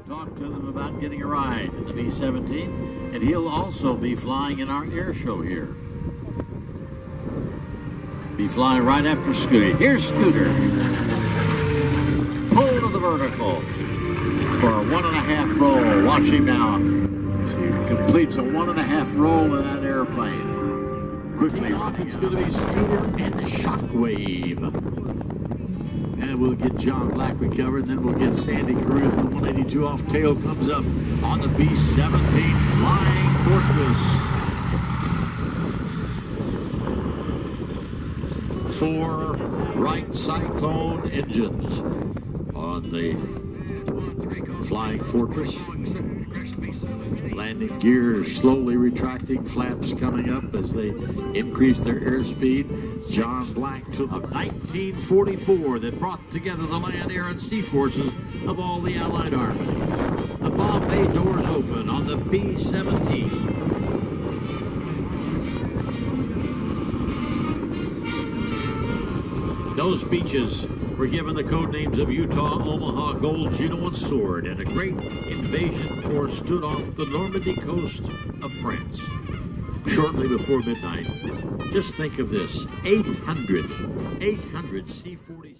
Talk to them about getting a ride in the B-17, and he'll also be flying in our air show here. Be flying right after Scooter. Here's Scooter. Pull to the vertical for a 1.5 roll. Watch him now as he completes a 1.5 roll in that airplane. Quickly off, it's going to be Scooter and the Shockwave. And we'll get John Black recovered, then we'll get Sandy Cruz. The 182 off tail comes up on the B-17 Flying Fortress. 4 Wright Cyclone engines on the Flying Fortress. Landing gears slowly retracting, flaps coming up as they increase their airspeed. John Black took of 1944 that brought together the land, air, and sea forces of all the Allied armies. The bomb bay doors open on the B-17. Those beaches were given the code names of Utah, Omaha, Gold, Juno, and Sword, and a great invasion force stood off the Normandy coast of France. Shortly before midnight, just think of this, 800 C-40.